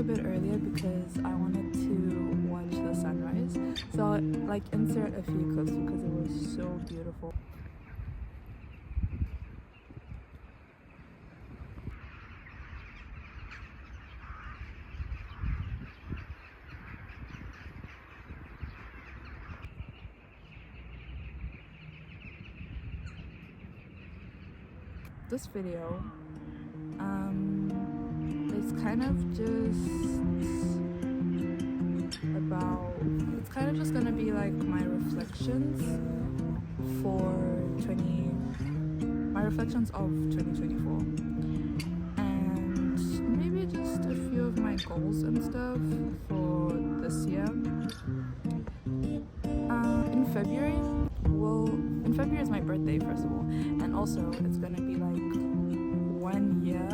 bit earlier because I wanted to watch the sunrise. So I'll like insert a few clips because it was so beautiful. This video is kind of just gonna be like my reflections of 2024, and maybe just a few of my goals and stuff for this year. In February is my birthday, first of all, and also it's gonna be like 1 year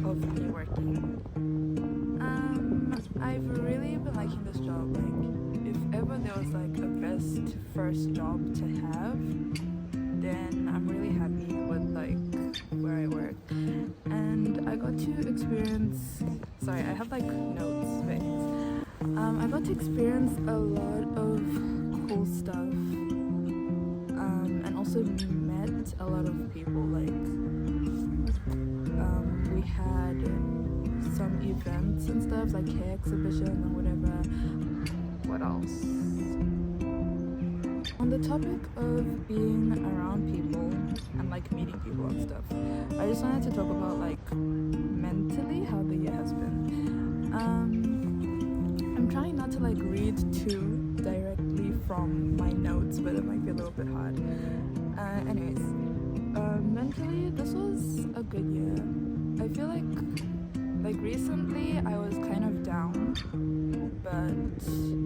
of me working. I've really been liking this job. Like, if ever there was like a best first job to have, then I'm really happy with like where I work. And I got to experience, sorry, I have like notes things. I got to experience a lot of cool stuff, and also met a lot of people. Like, we had some events and stuff, like hair exhibition and whatever. What else? On the topic of being around people and like meeting people and stuff, I just wanted to talk about like mentally how the year has been. I'm trying not to like read too directly from my notes, but it might be a little bit hard. Anyways, mentally this was a good year. I feel like recently I was kind of down,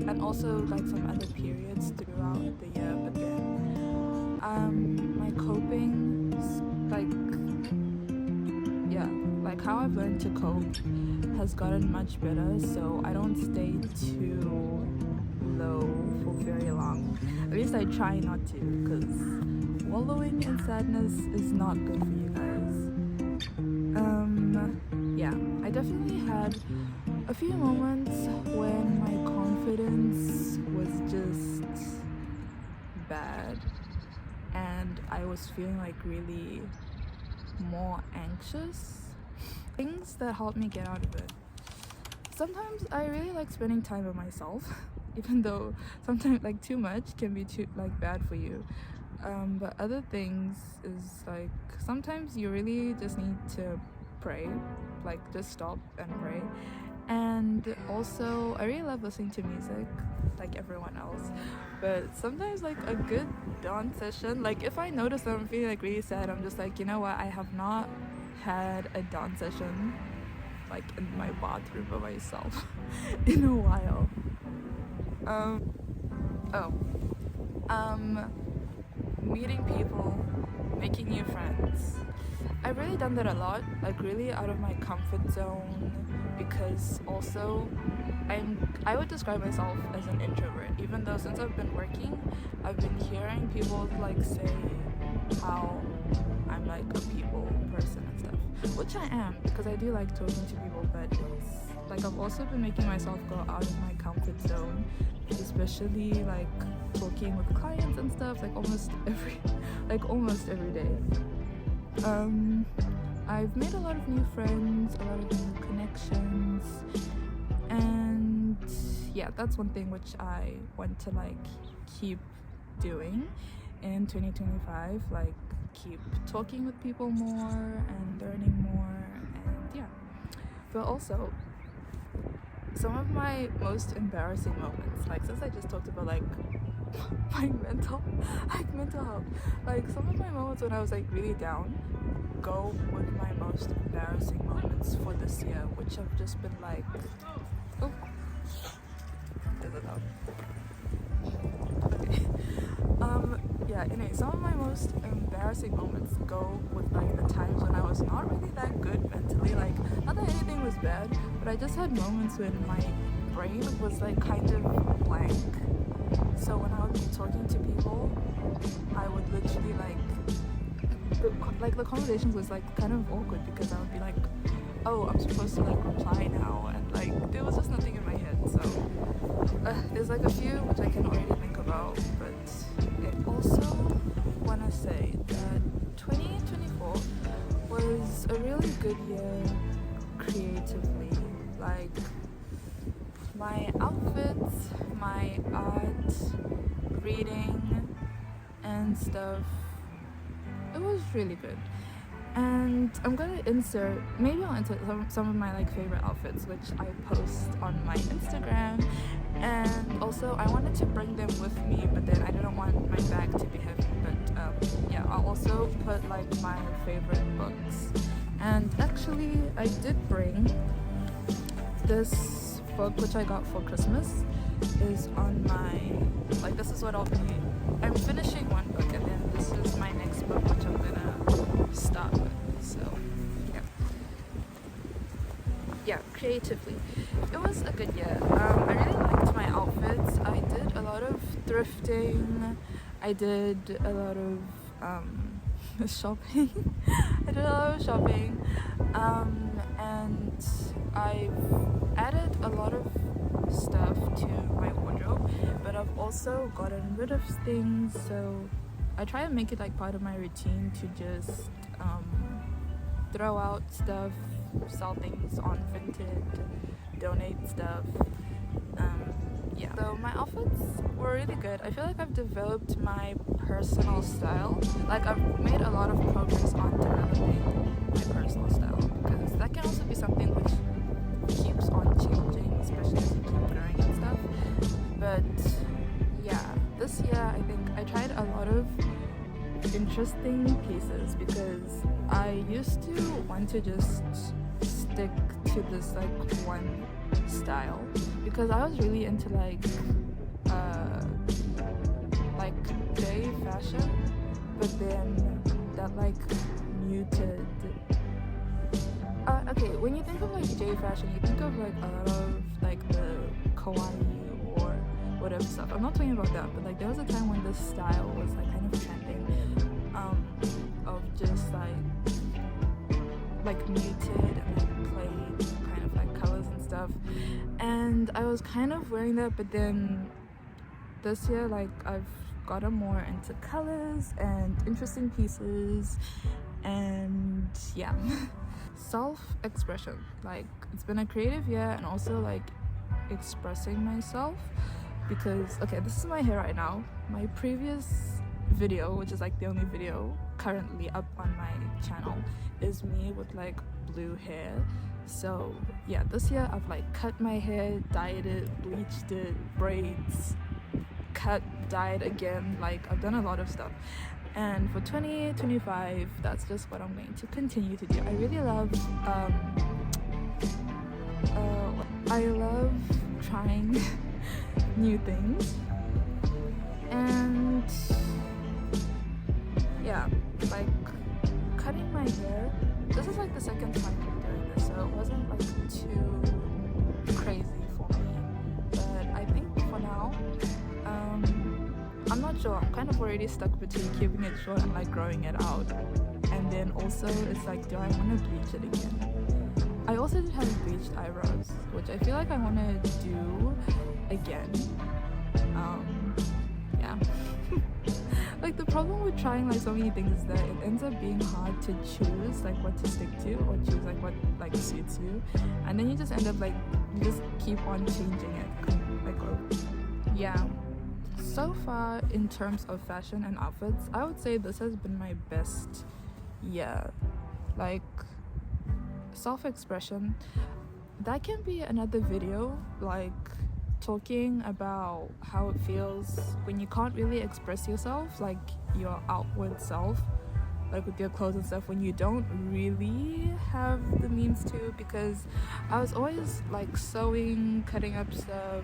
and also like some other periods throughout the year, but then my coping, like how I've learned to cope has gotten much better, so I don't stay too low for very long. At least I try not to, because wallowing in sadness is not good for you guys. Yeah, I definitely had a few moments when my confidence was just bad and I was feeling like really more anxious. Things that helped me get out of it. Sometimes I really like spending time with myself, even though sometimes like too much can be too like bad for you. But other things is like sometimes you really just need to pray, like just stop and pray. And also I really love listening to music like everyone else, but sometimes like a good dance session, like if I notice that I'm feeling like really sad, I'm just like, you know what, I have not had a dance session like in my bathroom by myself in a while. Meeting people, making new friends. I've really done that a lot, like really out of my comfort zone, because also I would describe myself as an introvert, even though since I've been working, I've been hearing people like say how I'm like a people person and stuff, which I am, because I do like talking to people, but it's like I've also been making myself go out of my comfort zone, especially like talking with clients and stuff, like almost every day. I've made a lot of new friends, a lot of new connections, and yeah, that's one thing which I want to like keep doing in 2025, like keep talking with people more and learning more, and yeah. But also some of my most embarrassing moments, like since I just talked about like my mental health, like some of my moments when I was like really down go with my most embarrassing moments for this year, which have just been like, oh, there's a dog. Okay. Yeah, anyway, some of my most embarrassing moments go with like the times when I was not really that good mentally, like not that anything was bad, but I just had moments when my brain was like kind of blank. So when I would be talking to people, I would literally like the conversation was like kind of awkward, because I would be like oh, I'm supposed to like reply now, and like there was just nothing in my head. So there's like a few which I can already think about, but I also want to say that 2024 was a really good year creatively. Like my outfits, my art, reading, and stuff. It was really good. And I'm gonna maybe I'll insert some of my like favorite outfits which I post on my Instagram, and also I wanted to bring them with me, but then I didn't want my bag to be heavy. But yeah, I'll also put like my favorite books. And actually I did bring this book which I got for Christmas. Is on my, like, this is what I'm finishing one book, and then this is my next book which I'm gonna start with. So yeah, creatively it was a good year. I really liked my outfits. I did a lot of thrifting, I did a lot of shopping. I did a lot of shopping, and I've added a lot of stuff to my wardrobe, but I've also gotten rid of things, so I try to make it like part of my routine to just throw out stuff, sell things on Vinted, donate stuff. Yeah, so my outfits were really good. I feel like I've developed my personal style. Like I've made a lot of progress on developing my personal style, because that can also be something which keeps on changing, especially as you keep growing and stuff. But yeah, this year I think I tried a lot of interesting pieces, because I used to want to just stick to this like one style, because I was really into like J fashion, but then that like muted. Okay, when you think of like J fashion, you think of like a lot of like the kawaii or whatever stuff. I'm not talking about that, but like there was a time when this style was like kind of trending, of just like muted and like plain kind of like colors and stuff. And I was kind of wearing that, but then this year like I've gotten more into colors and interesting pieces, and yeah. Self-expression, like it's been a creative year, and also like expressing myself, because okay, this is my hair right now. My previous video, which is like the only video currently up on my channel, is me with like blue hair. So yeah, this year I've like cut my hair, dyed it, bleached it, braids, cut, dyed again. Like I've done a lot of stuff. And for 2025, that's just what I'm going to continue to do. I really love trying new things, and yeah, like cutting my hair. This is like the second time I'm doing this, so it wasn't like too crazy for me. But I think for now, I'm not sure. I'm kind of already stuck between keeping it short and like growing it out. And then also it's like, do I want to bleach it again? I also did have bleached eyebrows, which I feel like I want to do again. Yeah. Like the problem with trying like so many things is that it ends up being hard to choose like what to stick to, or choose like what like suits you. And then you just end up like, you just keep on changing it. Like, yeah. So far, in terms of fashion and outfits, I would say this has been my best year. Like, self-expression, that can be another video, like talking about how it feels when you can't really express yourself, like your outward self, like with your clothes and stuff, when you don't really have the means to. Because I was always like sewing, cutting up stuff,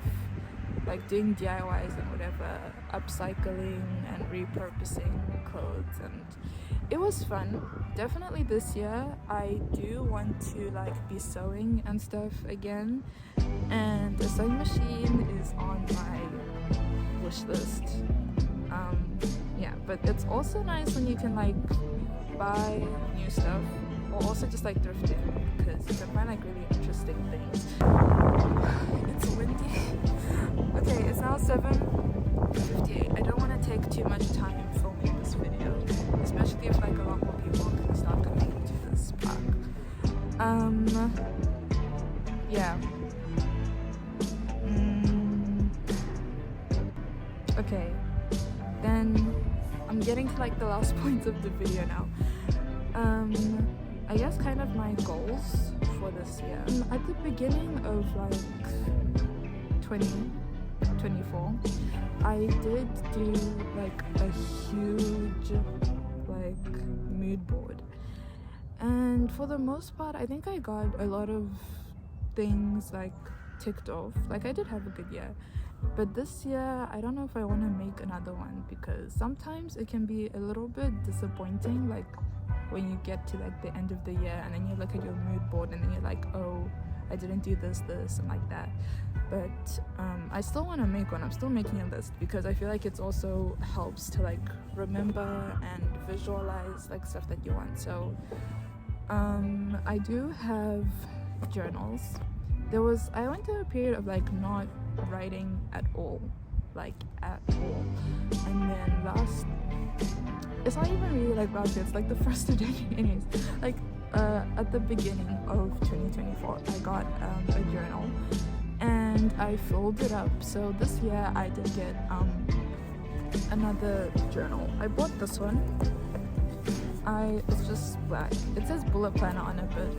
like doing DIYs and whatever, upcycling and repurposing clothes, and it was fun. Definitely this year I do want to like be sewing and stuff again, and the sewing machine is on my wish list. Yeah, but it's also nice when you can like buy new stuff or also just like thrifting, because you can find like really interesting things. It's windy. Okay, it's now 7:58. I don't want to take too much time filming this video, especially if like a lot more people can start coming to this park. Yeah. Okay, then I'm getting to like the last points of the video now. I guess kind of my goals for this year. At the beginning of like 2024, I did do like a huge like mood board, and for the most part I think I got a lot of things like ticked off. Like I did have a good year, but this year I don't know if I want to make another one, because sometimes it can be a little bit disappointing, like when you get to like the end of the year and then you look at your mood board and then you're like, oh, I didn't do this and like that. But I still want to make one. I'm still making a list, because I feel like it also helps to like remember and visualize like stuff that you want. So I do have journals. I went through a period of like not writing at all, and then it's not even really like last year, it's like the first of January anyways, like at the beginning of 2024 I got a journal and I filled it up. So this year I did get another journal. I bought this one. It's just black. It says bullet planner on it, but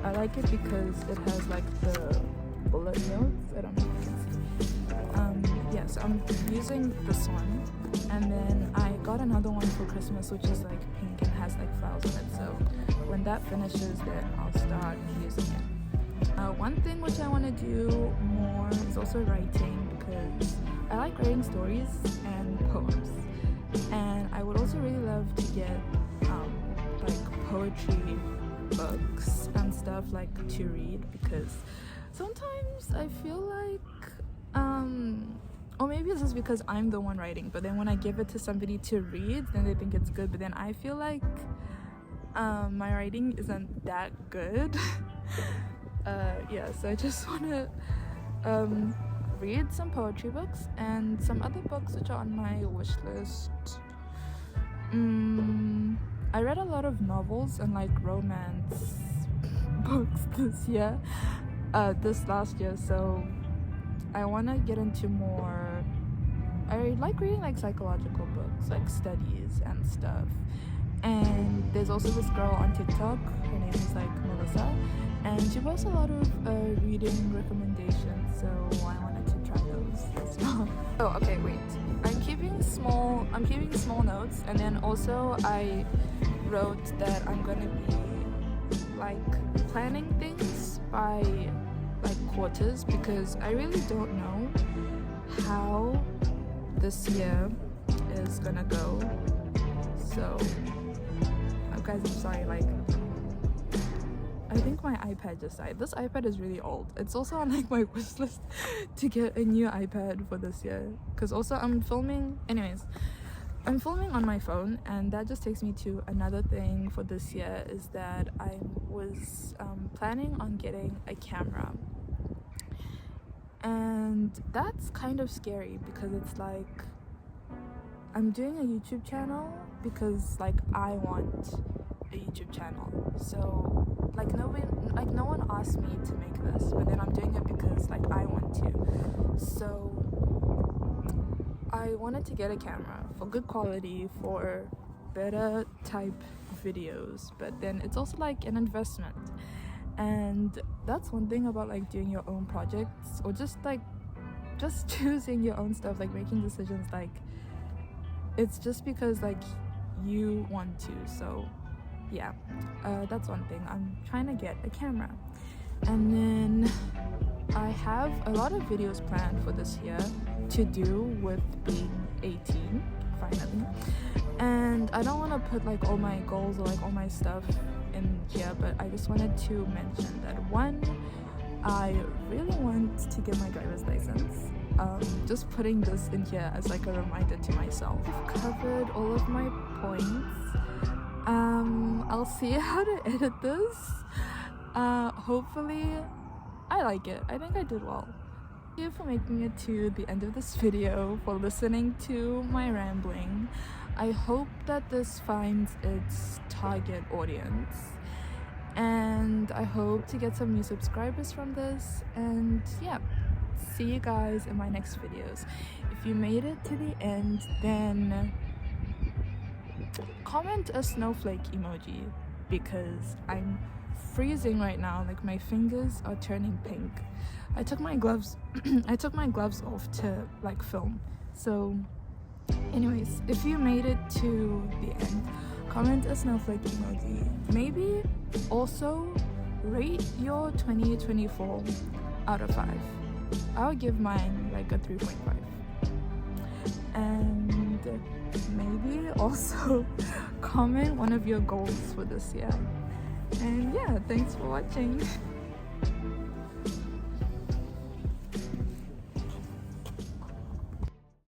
I like it because it has like the bullet notes. I don't know if you can see. Yeah, so I'm using this one, and then I got another one for Christmas, which is like pink and has like flowers on it. So when that finishes, then I'll start using it. One thing which I want to do more is also writing, because I like writing stories and poems, and I would also really love to get like poetry books and stuff like to read, because sometimes I feel like or maybe this is because I'm the one writing, but then when I give it to somebody to read, then they think it's good, but then I feel like my writing isn't that good. Yeah, so I just want to read some poetry books and some other books which are on my wish list. I read a lot of novels and like romance books this last year, so I want to get into more. I like reading like psychological books, like studies and stuff. And there's also this girl on TikTok, her name is like Melissa, and she posts a lot of reading recommendations, so I wanted to try those as well. Oh, okay, wait. I'm keeping small notes, and then also I wrote that I'm gonna be like planning things by like quarters, because I really don't know how this year is gonna go. So guys, I'm sorry, like I think my iPad just died. This iPad is really old. It's also on like my wish list to get a new iPad for this year, because also I'm filming on my phone, and that just takes me to another thing for this year, is that I was planning on getting a camera, and that's kind of scary, because it's like I'm doing a YouTube channel because like I want a YouTube channel. So like no one asked me to make this, but then I'm doing it because like I want to. So I wanted to get a camera for good quality, for better type videos, but then it's also like an investment. And that's one thing about like doing your own projects, or just choosing your own stuff, like making decisions, like it's just because like you want to. So yeah, that's one thing. I'm trying to get a camera, and then I have a lot of videos planned for this year to do with being 18 finally, and I don't want to put like all my goals or like all my stuff in here, but I just wanted to mention that one, I really want to get my driver's license. Just putting this in here as like a reminder to myself. I've covered all of my points. I'll see how to edit this. Hopefully I like it. I think I did well. Thank you for making it to the end of this video, for listening to my rambling. I hope that this finds its target audience, and I hope to get some new subscribers from this. And yeah, see you guys in my next videos. If you made it to the end, then comment a snowflake emoji, because I'm freezing right now. Like, my fingers are turning pink. I took my gloves off to like film. So anyways, if you made it to the end, comment a snowflake emoji. Maybe also rate your 2024 out of 5. I'll give mine like a 3.5. And maybe also comment one of your goals for this year. And yeah, thanks for watching.